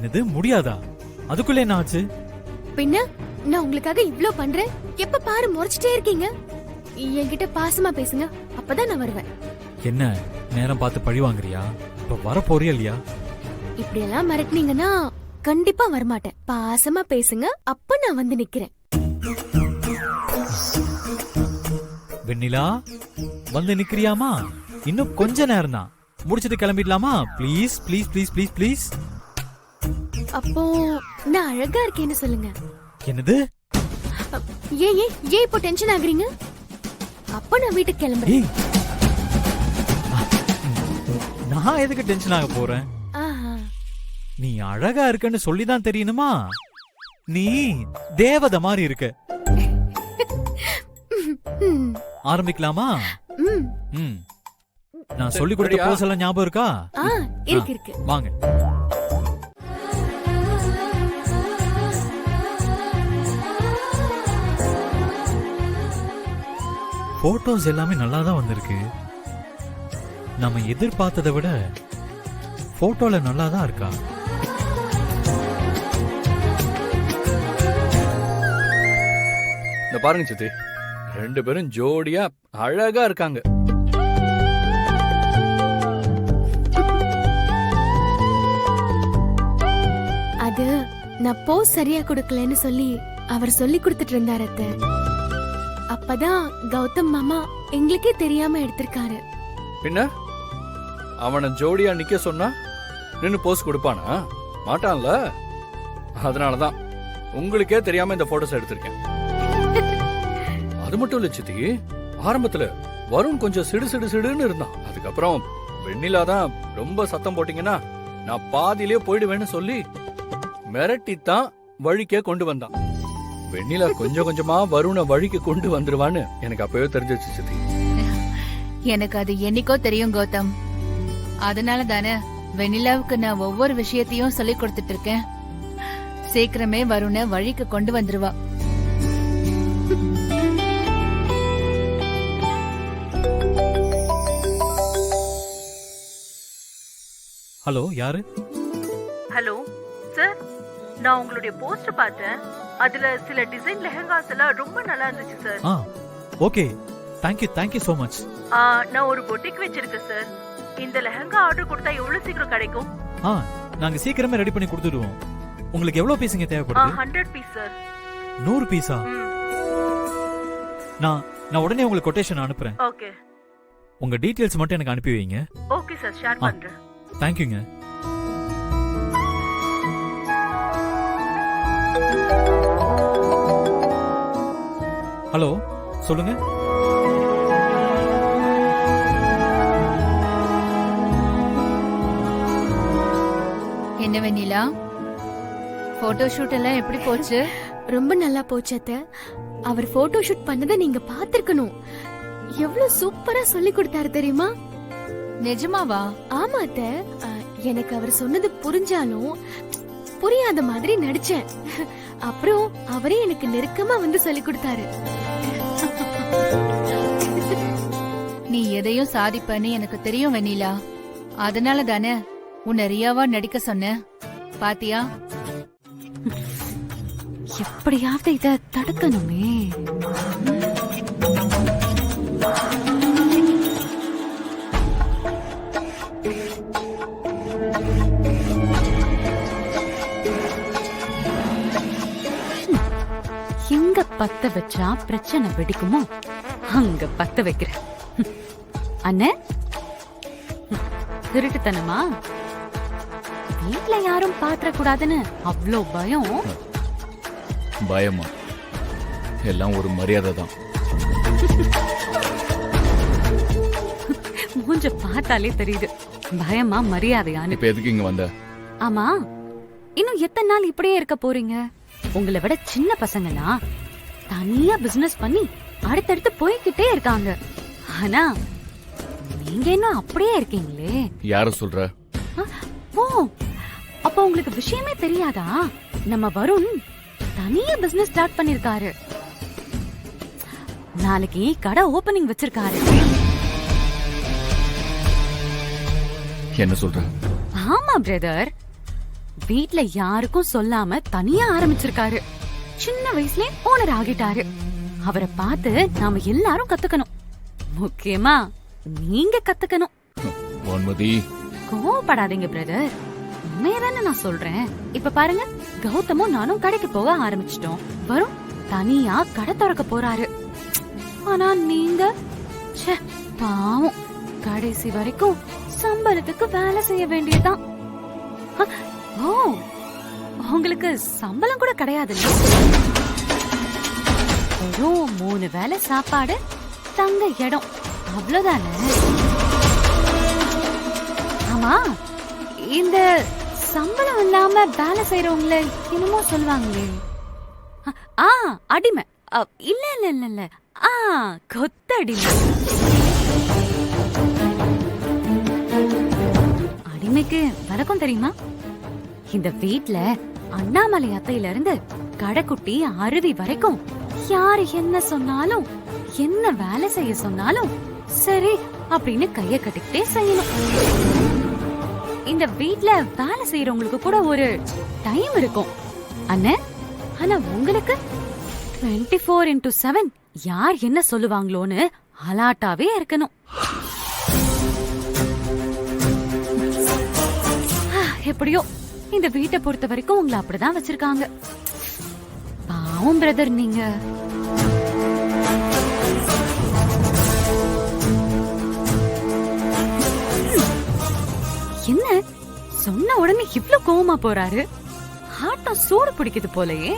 என்னது முடியாதா? அதுக்குள்ள என்ன ஆச்சு? பின்ன நான் உங்களுக்காக இவ்ளோ பண்றேன், எப்ப பாரு முறைச்சிட்டே இருக்கீங்க. என்கிட்ட பாசமா பேசுங்க, அப்பதான் நான் வருவேன். என்ன நேரம் பார்த்து பழி வாங்குறியா? இப்ப வர போறியா இல்லையா? இப்படி எல்லாம் மிரட்டினீங்கன்னா கண்டிப்பா வரமாட்டேன். பாசமா பேசுங்க, அப்ப நான் வந்து நிக்கிறேன். வெண்ணிலா வந்து நிக்கிறியாமா? இன்னும் கொஞ்ச நேரம் தான், முடிச்சிட்டு கிளம்பிடலாமா? Please please please please please. அப்போ நான் அழகா இருக்கேன்னு சொல்லுங்க. என்னது? ஏன் ஏன் ஏன் இப்போ டென்ஷன் ஆகுறீங்க? அப்ப நான் வீட்டுக்கு கிளம்புறேன். ஏய், நான் எதுக்கு டென்ஷன் ஆக போறேன்? ஆஹா. நீ அழகா இருக்கன்னு சொல்லிதான் தெரியணுமா? நீ தேவதை மாதிரி இருக்க. ம், ஆரம்பிக்கலாமா? ம். ம். நான் சொல்லி கொடுத்த போஸ் எல்லாம் ஞாபகம் இருக்கா? ஆ, இருக்கு இருக்கு. வாங்க. போட்டோஸ் எல்லாமே நல்லா தான் வந்திருக்கு. நம்ம எதிர்பார்த்ததை விட போட்டோல நல்லா தான் இருக்கா. இந்த பாருங்க சித்தி, ரெண்டு பேரும் ஜோடியா அழகா இருக்காங்க. அது நான் போஸ் சரியா கொடுக்கலன்னு சொல்லி அவர் சொல்லி கொடுத்துட்டு இருந்தாரு அத்தை. அப்பதான் கௌதம் மாமா எங்களுக்கே தெரியாம எடுத்திருக்காரு. பின்ன அவனை ஜோடியா நிக்க சொன்னா நின்னு போஸ் கொடுப்பானா? மாட்டான்ல. அதனாலதான் உங்களுக்கே தெரியாம இந்த போட்டோஸ் எடுத்திருக்கேன். அது மட்டும் இல்ல சித்தி, ஆரம்பத்துல வருண் கொஞ்சம் சிடு சிடு சிடுன்னு இருந்தான். அதுக்கப்புறம் வெண்ணிலா தான் ரொம்ப சத்தம் போட்டீங்கன்னா நான் பாதியிலே போயிடுவேன்னு சொல்லி மிரட்டித்தான் வழிக்கே கொண்டு வந்தான். வெண்ணிலா கொஞ்சம் கொஞ்சமா வருண வழிக்கு கொண்டு வந்துருவான்னு எனக்கு அப்பவே தெரிஞ்சிச்சு சித்தி. எனக்கு அது என்னைக்கோ தெரியும் கௌதம். அதனால தானே வெண்ணிலாவுக்கு நான் ஒவ்வொரு விஷயத்தையும் சொல்லி கொடுத்துட்டு இருக்கேன். சீக்கிரமே வருண வழிக்கு கொண்டு வந்துருவா. ஹலோ, யாரு? ஹலோ சார், நான் உங்களுடைய போஸ்ட் பார்த்தேன். அதுல சில டிசைன் லெஹங்காஸ் எல்லாம் ரொம்ப நல்லா இருந்துச்சு sir. Ah, okay. Thank you so much. நான் ஒரு பொட்டிக் வச்சிருக்கேன் சார். இந்த லெஹங்கா ஆர்டர் கொடுத்தா எவ்வளவு சீக்கிரம் கிடைக்கும்? நாங்க சீக்கிரமே ரெடி பண்ணி கொடுத்துடுவோம். உங்களுக்கு எவ்வளவு பீஸுங்க தேவைப்படுது? 100 பீஸ் சார். 100 பீஸா? நான் உடனே உங்களுக்கு கொட்டேஷன் அனுப்புறேன். ஓகே. உங்க டீடைல்ஸ் மட்டும் எனக்கு அனுப்பி வைங்க. ஓகே சார், ஷேர் பண்றேன். தேங்க் யூங்க. ஹலோ, சொல்லுங்க. என்ன வெண்ணிலா, போட்டோ ஷூட் எல்லாம் எப்படி போச்சு? ரொம்ப நல்லா போச்சு அத்தை. அவர் போட்டோ ஷூட் பண்ணதை நீங்க பாத்திருக்கணும். எவ்வளவு சூப்பரா சொல்லி கொடுத்தாரு தெரியுமா? நிஜமாவா? ஆமா அத்தை. எனக்கு அவர் சொன்னது புரிஞ்சாலும் புரியாத மாதிரி நடிச்சேன். அப்புறம் அவரே எனக்கு நெருக்கமா வந்து சொல்லி கொடுத்தாரு. நீ எதையும் சாதிப்பன்னு எனக்கு தெரியும் வெண்ணிலா. அதனால தானே உன்னை ரியாவா நடிக்க சொன்ன. பாத்தியா? எப்படியாவது இத தடுக்கணுமே. எங்க பத்த வச்சா பிரச்சனை வெடிக்குமோ அங்க பத்த வைக்கிறேன். அண்ணே, திருட்டுத்தனமா? வீட்ல யாரும் பாத்திர கூடாதுன்னு அவ்வளோ பயம்? பயமா? எல்லாம் ஒரு மரியாதை தான். மூஞ்ச பார்த்தாலே தெரியுது பயமா மரியாதையான்னு. இப்ப எதுக்கு இங்க வந்த? ஆமா, இன்னும் எத்தனை நாள் இப்படியே இருக்க போறீங்க? உங்களை விட சின்ன பசங்கலாம் தனியா பிசினஸ் பண்ணி அடுத்தடுத்து போய்கிட்டே இருக்காங்க. ஆனா நீங்க என்ன அப்படியே இருக்கீங்களே. யார சொல்ற? ஓ, அப்ப உங்களுக்கு விஷயமே தெரியாதா? நம்ம வருண் தனியா பிசினஸ் ஸ்டார்ட் பண்ணிருக்காரு. நாளைக்கு கடை ஓபனிங் வச்சிருக்காரு. என்ன சொல்ற? ஆமா பிரதர், வீட்ல யாருக்கும் சொல்லாம தனியா ஆரம்பிச்சிருக்காரு. சின்ன வயசுலயே ஓனர் ஆகிட்டாரு. அவரை பார்த்து நாம எல்லாரும் கத்துக்கணும். முக்கியமா நீங்க கத்துக்கணும். வான்மதி, கோவப்படாதீங்க பிரதர், உண்மையதானே நான் சொல்றேன். இப்ப பாருங்க, கௌதமும் நானும் கடைக்கு போக ஆரம்பிச்சிட்டோம். வரும் தனியா கடை திறக்க போறாரு. ஆனா நீங்க ச்சே, பாவம், கடைசி வரைக்கும் சம்பளத்துக்கு வேலை செய்ய வேண்டியதுதான். ஓ, உங்களுக்கு சம்பளம் கூட கிடையாது. வெறும் 3 வேளை சாப்பாடு, தங்க இடம், அவ்வளவுதானே? ஆமா, இந்த சம்பளம் இல்லாம வேலை செய்யறவங்கள என்னமோ சொல்லுவாங்களே. அடிமை. இல்ல இல்ல இல்ல இல்ல, கொத்தடிமை. அடிமைக்கு வழக்கம் தெரியுமா? இந்த வீட்ல அண்ணாமலை அத்தையில இருந்து கடைக்குட்டி அருவி வரைக்கும் யாரு என்ன சொன்னாலும், என்ன வேலை செய்ய சொன்னாலும் சரி அப்படின்னு கைய கட்டிக்கிட்டே செய்யணும். இந்த வீட்ல வேலை செய்யறவங்களுக்கு கூட ஒரு டைம் இருக்கும் அண்ணே. ஆனா உங்களுக்கு 24x7 யார் என்ன சொல்லுவாங்களோன்னு அலாட்டாவே இருக்கணும். எப்படியோ இந்த வீட்டை பொறுத்த வரைக்கும் உங்களை அப்படிதான் வச்சிருக்காங்க. பாவம் பிரதர் நீங்க. என்ன சொன்ன உடனே இவ்ளோ கோவமா போறாரு? ஆட்டம் சூடு பிடிக்குது போலயே.